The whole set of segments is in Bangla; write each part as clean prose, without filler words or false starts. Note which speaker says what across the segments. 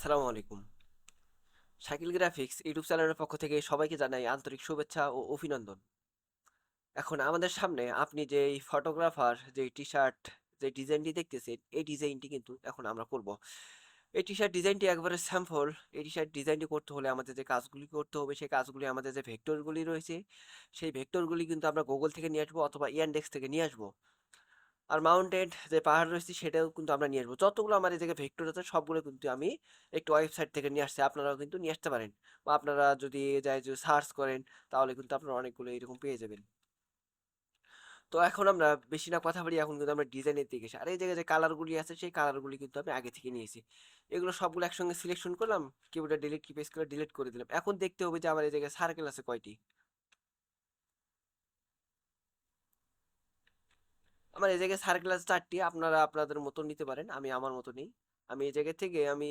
Speaker 1: আসসালামু আলাইকুম। শাকিল গ্রাফিক্স ইউটিউব চ্যানেলের পক্ষ থেকে সবাইকে জানাই আন্তরিক শুভেচ্ছা ও অভিনন্দন। এখন আমাদের সামনে আপনি যে এই ফটোগ্রাফার যে টি-শার্ট যে ডিজাইনটি দেখতেছেন, এই ডিজাইনটি কিন্তু এখন আমরা করব। এই টি-শার্ট ডিজাইনটি একবারে স্যাম্পল। এই টি-শার্ট ডিজাইনটি করতে হলে আমাদের যে কাজগুলি করতে হবে, সেই কাজগুলি আমাদের যে ভেক্টরগুলি রয়েছে, সেই ভেক্টরগুলি কিন্তু আমরা গুগল থেকে নিয়ে আসবো অথবা ইয়ানডেক্স থেকে নিয়ে আসবো। আর মাউন্টেড যে পাহাড় রয়েছে সেটাও কিন্তু আমরা নিয়ে আসবো। যতগুলো আমার এই জায়গায় ভেক্টর আছে সবগুলো কিন্তু আমি একটু ওয়েবসাইট থেকে নিয়ে আসছি। আপনারাও কিন্তু নিয়ে আসতে পারেন। বা আপনারা যদি যাই যে সার্চ করেন তাহলে কিন্তু আপনারা অনেকগুলো এরকম পেয়ে যাবেন। তো এখন আমরা বেশি না কথা বলি, এখন কিন্তু আমরা ডিজাইনের দিকে আসি। আর এই জায়গায় যে কালারগুলি আছে সেই কালারগুলি কিন্তু আমি আগে থেকে নিয়েছি। এগুলো সবগুলো একসঙ্গে সিলেকশন করলাম, কিবোর্ডে ডিলিট কি প্রেস করে ডিলিট করে দিলাম। এখন দেখতে হবে যে আমার এই জায়গায় সার্কেল আছে কয়টি। আমার এই জায়গায় সার্কেল আছে 4টি। আপনারা আপনাদের মতো নিতে পারেন, আমি আমার মতো নেই। আমি এই জায়গা থেকে আমি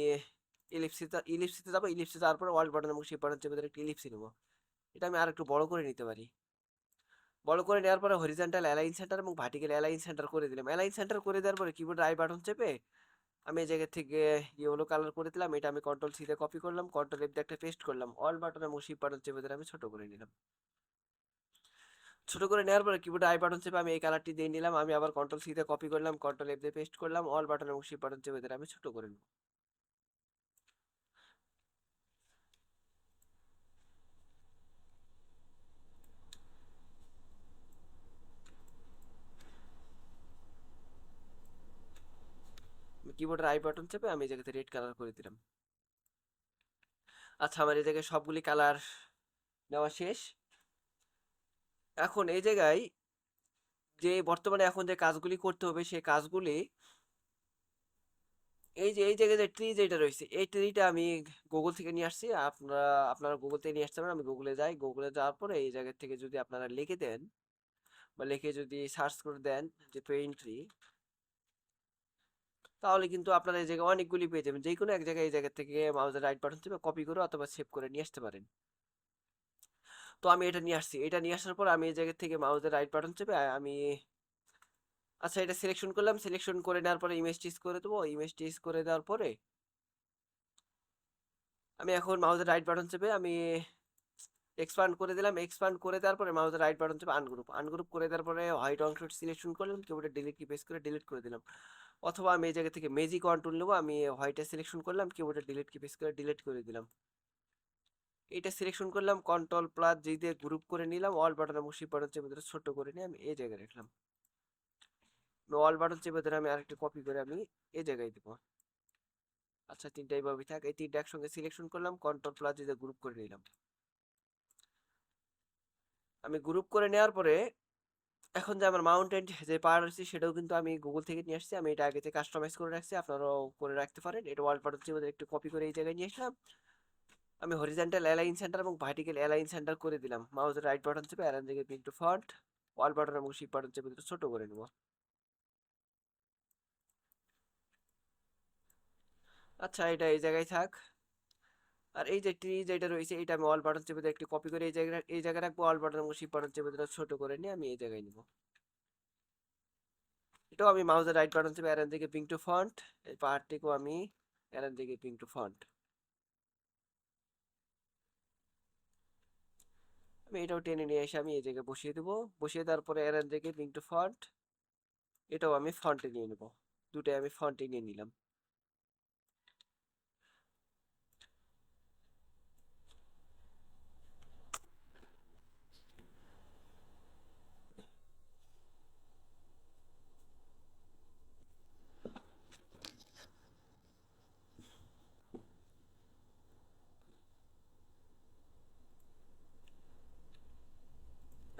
Speaker 1: ইলিপসিতে যাবো। ইলিপসে যাওয়ার পরে ওয়ার্ল্ড বাটন এবং শিপ বাটন চেপে ধরে একটা ইলিপসি নেবো। এটা আমি আর একটু বড় করে নিতে পারি। বড় করে নেওয়ার পরে হরিজন্টাল অ্যালাইন সেন্টার এবং ভার্টিক্যাল অ্যালাইন সেন্টার করে দিলাম। অ্যালাইন সেন্টার করে দেওয়ার পরে কিবোর্ড আই বাটন চেপে আমি এই জায়গা থেকে ইয়েলো কালার করে দিলাম। এটা আমি কন্ট্রোল সি তে কপি করলাম, কন্ট্রোল এফ দিয়ে একটা পেস্ট করলাম। অল বাটন এবং শিপ বাটন চেপে ধরে আমি ছোট করে নিলাম। ছোট করে নেওয়ার পরে কিবোর্ডে আই বাটন চেপে আমি এই কালারটি দিয়ে নিলাম। আমি আবার কন্ট্রোল সি তে কপি করলাম, কন্ট্রোল এফ দিয়ে পেস্ট করলাম। অল বাটন এবং শিপ বাটন চেপে ধরে আমি ছোট করে নিলাম। কিবোর্ডের আই বাটন চেপে আমি এই জায়গাতে রেড কালার করে দিলাম। আচ্ছা, আমার এই জায়গায় সবগুলি কালার নেওয়া শেষ। এখন এই জায়গায় যে বর্তমানে এখন যে কাজগুলি করতে হবে সেই কাজগুলি এই যে এই জায়গায় যে ট্রি যেটা রয়েছে এই ট্রিটা আমি গুগল থেকে নিয়ে আসছি। আপনারা গুগল থেকে নিয়ে আসতে পারেন। আমি গুগলে যাই, গুগলে যাওয়ার পরে এই জায়গা থেকে যদি আপনারা লিখে দেন বা লিখে যদি সার্চ করে দেন যে পেইন্ট ট্রি, তাহলে কিন্তু আপনারা এই জায়গায় অনেকগুলি পেয়ে যাবেন। যে কোনো এক জায়গায় এই জায়গা থেকে মাউসের রাইট বাটন চেপে কপি করে অথবা সেভ করে নিয়ে আসতে পারেন। তো আমি এটা নিয়ে আসছি। এটা নিয়ে আসার পর আমি এই জায়গা থেকে মাউসের রাইট বাটন চেপে আমি আচ্ছা এটা সিলেকশন করলাম। সিলেকশন করে নেওয়ার পরে ইমেজ টিস করে দেবো। ইমেজ টিস করে দেওয়ার পরে আমি এখন মাউসের রাইট বাটন চেপে আমি এক্সপান্ড করে দিলাম। এক্সপান্ড করে দেওয়ার পরে মাউসের রাইট বাটন চেপে আনগ্রুপ আনগ্রুপ করে দেওয়ার পরে হোয়াইট অংশটি সিলেকশন করলাম, কিবোর্ডে ডিলিট কি প্রেস করে ডিলিট করে দিলাম। অথবা আমি এই জায়গা থেকে ম্যাজিক কন্ট্রোল নেবো। আমি হোয়াইটে সিলেকশন করলাম, কিবোর্ডে ডিলিট কি প্রেস করে ডিলিট করে দিলাম। এটা সিলেকশন করলাম, কন্ট্রোল প্লাস জি দিয়ে গ্রুপ করে নিলাম। অল বাটন এবং শিফট বাটন চেপে ধরে ছোট করে নিয়ে আমি এই জায়গায় রাখলাম। অল বাটন চেপে ধরে আমি আরেকটা কপি করে আমি এই জায়গায় দিব। আচ্ছা, তিনটাই ভাবে থাক। এই তিনটা একসঙ্গে সিলেকশন করলাম, কন্ট্রোল প্লাস জি দিয়ে গ্রুপ করে নিলাম। আমি গ্রুপ করে নেওয়ার পরে এখন যে আমার মাউন্টেন যে পাহাড় রয়েছে সেটাও কিন্তু আমি গুগল থেকে নিয়ে আসছি। আমি এটা আগে থেকে কাস্টমাইজ করে রাখছি, আপনারাও করে রাখতে পারেন। এটা ওয়াল বাটন চেপে একটু কপি করে এই জায়গায় নিয়ে আসলাম। আমি হরিজন্টাল অ্যালাইন সেন্টার এবং ভার্টিক্যাল অ্যালাইন সেন্টার করে দিলাম। মাউসের রাইট বাটন চেপে অ্যালাইন থেকে ইনটু ফন্ট, ওয়াল বাটন এবং শিপ বাটন চেপে একটু ছোট করে নেব। আচ্ছা, এটা এই জায়গায় থাক। আর এই যে ট্রি যেটা রয়েছে এটা আমি অল বাটন চেপে একটু কপি করে এই জায়গায় রাখবো। অল বাটন এবং শিপ বাটন চেপে ছোট করে নিয়ে আমি এই জায়গায় নিব। এটাও আমি মাউসের রাইট বাটন চেপে অ্যালাইন থেকে পিং টু ফন্ট, এই পাহাড়টিকেও আমি অ্যালাইন থেকে পিং টু ফন্ট। আমি এটাও টেনে নিয়ে এসে আমি এই জায়গায় বসিয়ে দেবো। বসিয়ে দেওয়ার পরে অ্যালাইন থেকে পিং টু ফন্ট, এটাও আমি ফন্টে নিয়ে নেব। দুটাই আমি ফন্টে নিয়ে নিলাম।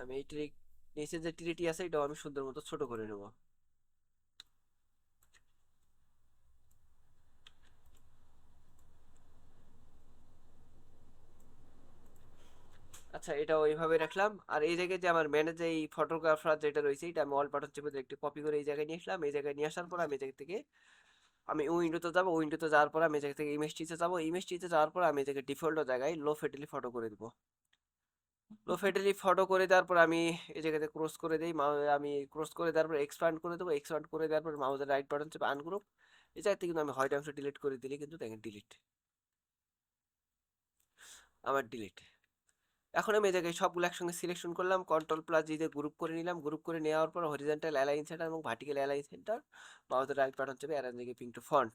Speaker 1: আমি এই ট্রি নিচে যে ট্রিটি আছে এটাও আমি সুন্দর মতো ছোট করে নেব। আচ্ছা, এটাও এইভাবে রাখলাম। আর এই জায়গায় যে আমার ম্যানেজ এই ফটোগ্রাফার যেটা রয়েছে এটা আমি অল বাটন চেপে একটু কপি করে এই জায়গায় নিয়ে আসলাম। এই জায়গায় নিয়ে আসার পর আমি এই জায়গা থেকে আমি উইন্ডোতে যাবো। উইন্ডোতে যাওয়ার পর আমি এই জায়গা থেকে ইমেজ টিতে যাবো। ইমেজ টিতে যাওয়ার পর আমি এই জায়গায় ডিফল্ট জায়গায় লো ফেডেলি ফটো করে দিব। লো ফেডেলি ফটো করে দেওয়ার পর আমি এই জায়গাতে ক্রস করে দিই। আমি ক্রস করে দেওয়ার পর এক্সপান্ড করে দেবো। এক্সপান্ড করে দেওয়ার পর মাউসের রাইট বাটন চেপে আনগ্রুপ, এই জায়গা থেকে কিন্তু আমি হোয়াইট অংশ ডিলিট করে দিলে কিন্তু দেখেন ডিলিট। আমার ডিলিট। এখন আমি এই জায়গায় সবগুলো একসঙ্গে সিলেকশন করলাম, কন্ট্রোল প্লাস জি দিয়ে গ্রুপ করে নিলাম, গ্রুপ করে নেওয়ার পর হরিজন্টাল অ্যালাইন সেন্টার এবং ভার্টিক্যাল অ্যালাইন সেন্টার মাউসের রাইট বাটন চেপে অ্যারেঞ্জিং টু ফন্ট।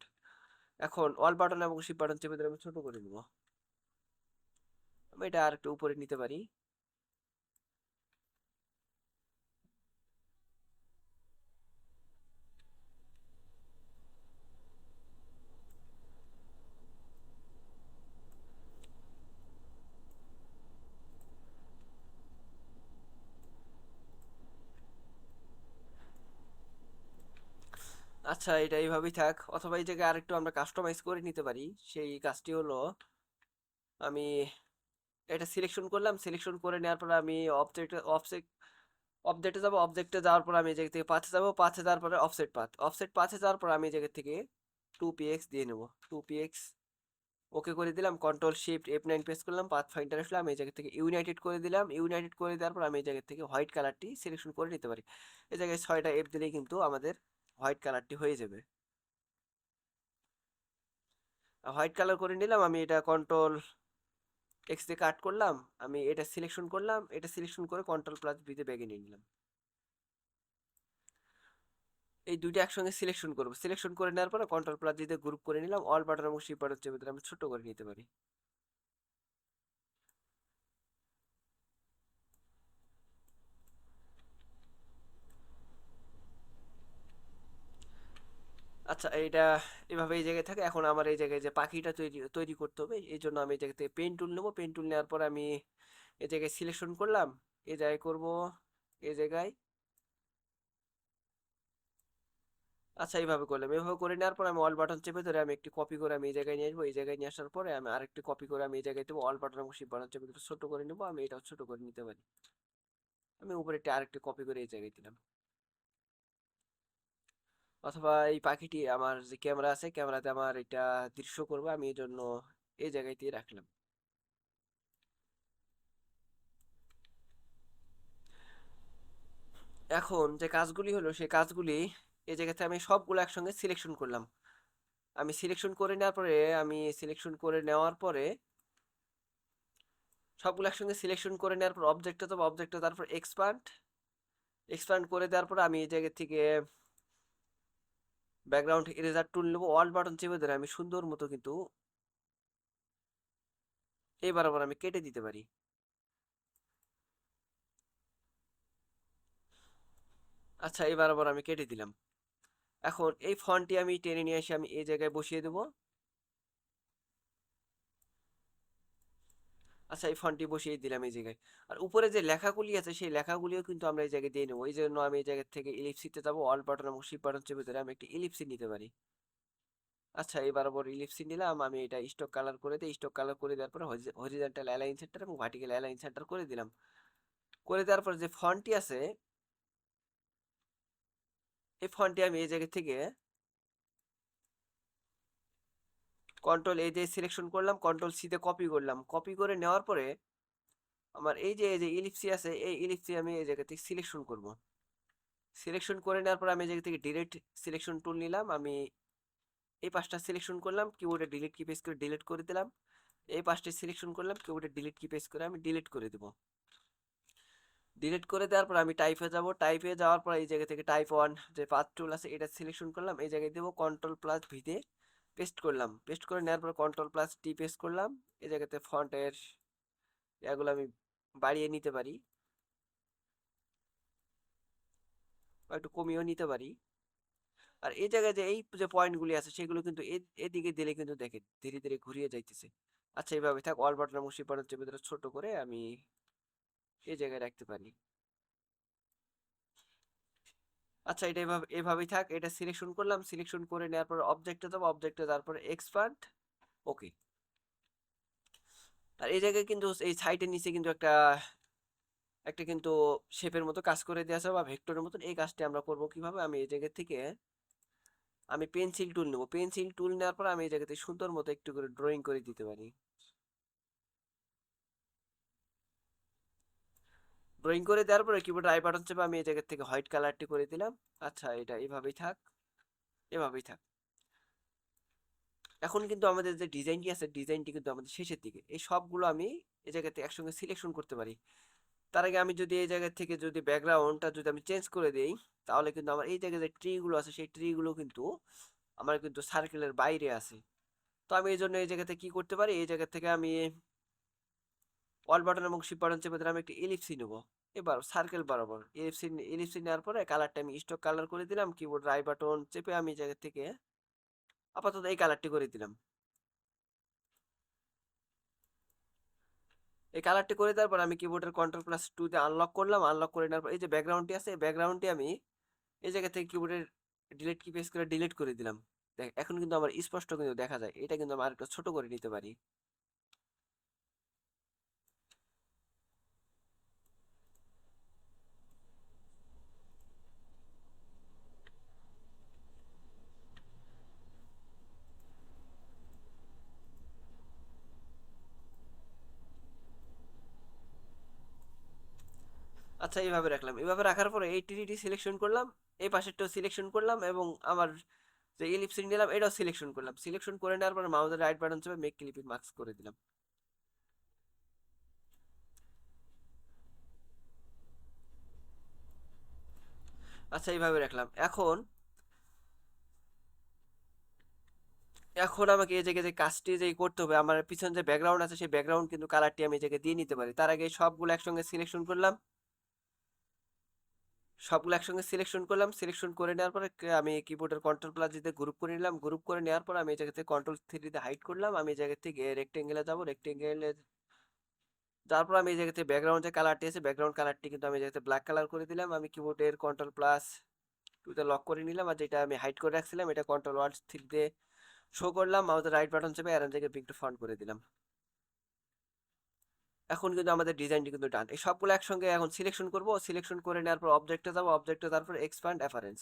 Speaker 1: এখন অল বাটন এবং শিফট বাটন চেপে ধরে আমি ছোট করে নিব। আমি এটা আর একটু উপরে নিতে পারি। আচ্ছা, এটা এইভাবেই থাক, অথবা এই জায়গায় আরেকটু আমরা কাস্টমাইজ করে নিতে পারি। সেই কাজটি হলো, আমি এটা সিলেকশন করলাম, সিলেকশন করে নেওয়ার পর আমি অবজেক্টে যাব, অবজেক্টে যাওয়ার পর আমি এই জায়গা থেকে পাথে যাব, পাথে যাওয়ার পরে অফসেট পাথে যাওয়ার পর আমি এই জায়গা থেকে 2px দিয়ে নেব। 2px ওকে করে দিলাম, কন্ট্রোল শিফট F9 প্রেস করলাম, পাথ ফাইন্ডার আসলাম, এই জায়গা থেকে ইউনাইটেড করে দিলাম। ইউনাইটেড করে দেওয়ার পর আমি এই জায়গা থেকে হোয়াইট কালারটি সিলেকশন করে নিতে পারি। এই জায়গায় 6টা F দিলেই কিন্তু আমাদের হোয়াইট কালারটি হয়ে যাবে। হোয়াইট কালার করে নিলাম, আমি এটা কন্ট্রোল এক্স দিয়ে কাট করলাম, আমি এটা সিলেকশন করলাম, এটা সিলেকশন করে কন্ট্রোল প্লাস ভিতে ব্যাগে নিয়ে নিলাম। এই দুইটা একসঙ্গে সিলেকশন করবো, সিলেকশন করে নেওয়ার পরে কন্ট্রোল প্লাস দিয়ে গ্রুপ করে নিলাম, অল বাটন এবং শিফট বাটন চেপে দিলে আমি ছোট করে নিতে পারি। আচ্ছা, এইটা এভাবে এই জায়গায় থাকে। এখন আমার এই জায়গায় যে পাখিটা তৈরি তৈরি করতে হবে, এই জন্য আমি এই জায়গা থেকে পেন টুল নেবো। পেন টুল নেওয়ার পর আমি এই জায়গায় সিলেকশন করলাম, এই জায়গায় করব, এই জায়গায়। আচ্ছা, এইভাবে করলাম, এইভাবে করে নেওয়ার পর আমি অল বাটন চেপে ধরে আমি একটি কপি করে আমি এই জায়গায় নিয়ে আসবো। এই জায়গায় নিয়ে আসার পরে আমি আরেকটি কপি করে আমি এই জায়গায় দেবো, অল বাটন এবং শিফট বাটন চেপে ধরে ছোট করে নেবো। আমি এটাও ছোট করে নিতে পারি। আমি উপরে একটি আরেকটি কপি করে এই জায়গায় দিলাম। অথবা এই পাখিটি আমার যে ক্যামেরা আছে, ক্যামেরাতে আমার এটা দৃশ্য করবো, আমি এই জন্য এই জায়গায় রাখলাম। এখন যে কাজগুলি হলো, সেই কাজগুলি এই জায়গাতে আমি সবগুলো একসঙ্গে সিলেকশন করলাম। আমি সিলেকশন করে নেওয়ার পরে আমি সিলেকশন করে নেওয়ার পরে সবগুলো একসঙ্গে সিলেকশন করে নেওয়ার পর অবজেক্টে, তো অবজেক্টে তারপর এক্সপান্ড, এক্সপান্ড করে দেওয়ার পর আমি এই জায়গা থেকে ব্যাকগ্রাউন্ড ইরেজার টুল নেবো, অল বাটন চেপে ধরে আমি সুন্দর মতো কিন্তু এবার আবার আমি কেটে দিতে পারি। আচ্ছা, এবার আবার আমি কেটে দিলাম। এখন এই ফন্টটি আমি টেনে নিয়ে এসে আমি এই জায়গায় বসিয়ে দেবো। আচ্ছা, এই ফন্টটি বসিয়ে দিলাম এই জায়গায়। আর উপরে যে লেখাগুলি আছে, সেই লেখাগুলিও কিন্তু আমরা এই জায়গায় দিয়ে নেবো। এই জন্য আমি এই জায়গা থেকে ইলিপসিতে যাবো, অল বাটন এবং শিফট বাটন চেপে ধরে আমি একটি ইলিপসি নিতে পারি। আচ্ছা, এবার আবার ইলিপসি নিলাম, আমি এটা স্টক কালার করে দিই। স্টক কালার করে দেওয়ার পরে হরিজন্টাল অ্যালাইন সেন্টার এবং ভার্টিক্যাল অ্যালাইন সেন্টার করে দিলাম। করে দেওয়ার পর যে ফন্টটি আছে, এই ফন্টটি আমি এই জায়গা থেকে কন্ট্রোল এ দিয়ে সিলেকশন করলাম, কন্ট্রোল সি দিয়ে কপি করলাম। কপি করে নেওয়ার পরে আমার এই যে ইলিপসি আছে, এই ইলিপসি আমি এই জায়গা থেকে সিলেকশন করব। সিলেকশন করে নেওয়ার পর আমি এই জায়গা থেকে ডিলিট সিলেকশন টুল নিলাম, আমি এই পাঁচটা সিলেকশন করলাম, কিবোর্ডে ডিলিট কি প্রেস করে ডিলিট করে দিলাম। এই পাঁচটা সিলেকশন করলাম, কিবোর্ডে ডিলিট কি প্রেস করে আমি ডিলিট করে দেবো। ডিলিট করে দেওয়ার পর আমি টাইপে যাব, টাইপে যাওয়ার পর এই জায়গা থেকে টাইপ ওয়ান যে পাথ টুল আছে, এটা সিলেকশন করলাম, এই জায়গায় দেবো, কন্ট্রোল প্লাস ভিতে পেস্ট করলাম। পেস্ট করে নেওয়ার পর কন্ট্রোল প্লাস টি পেস্ট করলাম। এই জায়গাতে ফন্টের এগুলো আমি বাড়িয়ে নিতে পারি বা একটু কমিয়েও নিতে পারি। আর এই জায়গায় যে এই যে পয়েন্টগুলি আছে, সেগুলো কিন্তু এদিকে দিলে কিন্তু দেখেন ধীরে ধীরে ঘুরিয়ে যাইতেছে। আচ্ছা, এইভাবে থাক, অল বাটন এবং শিফট বাটন চেপে ধরে ছোট করে আমি এই জায়গায় রাখতে পারি। আচ্ছা, এটা এভাবেই থাক, এটা সিলেকশন করলাম, সিলেকশন করে নেওয়ার পর অবজেক্টে যাবো, অবজেক্টে যাওয়ার পর এক্সপান্ড, ওকে। আর এই জায়গায় কিন্তু এই সাইটের নিচে কিন্তু একটা একটা কিন্তু শেপের মতো কাজ করে দেওয়া আছে বা ভেক্টরের মতন। এই কাজটি আমরা করব কিভাবে, আমি এই জায়গা থেকে আমি পেন্সিল টুল নেব। পেন্সিল টুল নেওয়ার পর আমি এই জায়গাতে সুন্দর মতো একটু করে ড্রয়িং করে দিতে পারি। ড্রয়িং করে দেওয়ার পরে কিবোর্ড আই বাটন চেপে আমি এই জায়গা থেকে হোয়াইট কালারটি করে দিলাম। আচ্ছা, এটা এভাবেই থাক, এভাবেই থাক। এখন কিন্তু আমাদের যে ডিজাইনটি আছে ডিজাইনটি কিন্তু আমাদের শেষের দিকে, এই সবগুলো আমি এই জায়গাতে একসঙ্গে সিলেকশন করতে পারি। তার আগে আমি যদি এই জায়গা থেকে যদি ব্যাকগ্রাউন্ডটা যদি আমি চেঞ্জ করে দেই, তাহলে কিন্তু আমার এই জায়গায় যে ট্রিগুলো আছে সেই ট্রিগুলো কিন্তু আমার কিন্তু সার্কেলের বাইরে আছে। তো আমি এই জন্য এই জায়গাতে কি করতে পারি, এই জায়গা থেকে আমি অল বাটন এবং শিফট বাটন চেপে ধরে আমি একটা এলিপসি নেবো। এবার সার্কেল বরাবর এলিপসি নেওয়ার পরে কালারটা আমি স্টক কালার করে দিলাম, কিবোর্ড রাইট বাটন চেপে আমি এই জায়গা থেকে আপাতত এই কালারটি করে দিলাম। এই কালারটি করে দেওয়ার পর আমি কিবোর্ডের কন্ট্রোল প্লাস টু দিয়ে আনলক করলাম। আনলক করে নেওয়ার পর এই যে ব্যাকগ্রাউন্ডটি আছে, এই ব্যাকগ্রাউন্ডটি আমি এই জায়গা থেকে কিবোর্ডের ডিলিট কি প্রেস করে ডিলিট করে দিলাম। দেখ এখন কিন্তু আমার স্পষ্ট কিন্তু দেখা যায়। এটা কিন্তু আমার একটু ছোট করে নিতে পারি। আচ্ছা, এইভাবে রাখলাম। এভাবে রাখার পরে এই টিটি সিলেকশন করলাম, এই পাশেরটাও সিলেকশন করলাম এবং আমার যে ইলিপসিং নিলাম এটাও সিলেকশন করলাম। সিলেকশন করে নেওয়ার পরে মাউসের রাইট বাটন চেপে মেক ক্লিপিং মার্কস করে দিলাম। আচ্ছা, এইভাবে রাখলাম। এখন এখন আমাকে এই জায়গায় যে কাজটি যে করতে হবে, আমার পিছনে যে ব্যাকগ্রাউন্ড আছে সেই ব্যাকগ্রাউন্ড কিন্তু কালারটি আমি এই জায়গায় দিয়ে নিতে পারি। তার আগে এই সবগুলো একসঙ্গে সিলেকশন করলাম, সবগুলো একসঙ্গে সিলেকশন করলাম। সিলেকশন করে নেওয়ার পরে আমি কিবোর্ডের কন্ট্রোল প্লাস দিয়ে গ্রুপ করে নিলাম। গ্রুপ করে নেওয়ার পর আমি এই জায়গা থেকে কন্ট্রোল থ্রি দিয়ে হাইড করলাম। আমি এই জায়গা থেকে রেক্টেঙ্গেলে যাবো, রেক্টেঙ্গেলে তারপর আমি এই জায়গা থেকে ব্যাকগ্রাউন্ড যে কালারটি আছে ব্যাকগ্রাউন্ড কালারটি কিন্তু আমি এই জায়গাতে ব্ল্যাক কালার করে দিলাম। আমি কিবোর্ডের কন্ট্রোল প্লাস টুতে লক করে নিলাম, আর যেটা আমি হাইড করে রাখছিলাম এটা কন্ট্রোল ওয়ান থ্রি দিয়ে শো করলাম। মাউসের রাইট বাটন চেপে অ্যারো জায়গায় বিগ টু ফন্ট করে দিলাম। এখন কিন্তু আমাদের ডিজাইনটি কিন্তু ডান। এই সবগুলো একসঙ্গে এখন সিলেকশন করব। সিলেকশন করে নেওয়ার পর অবজেক্টে যাবো, অবজেক্টে তারপর এক্সপ্যান্ড অ্যাপারেন্স।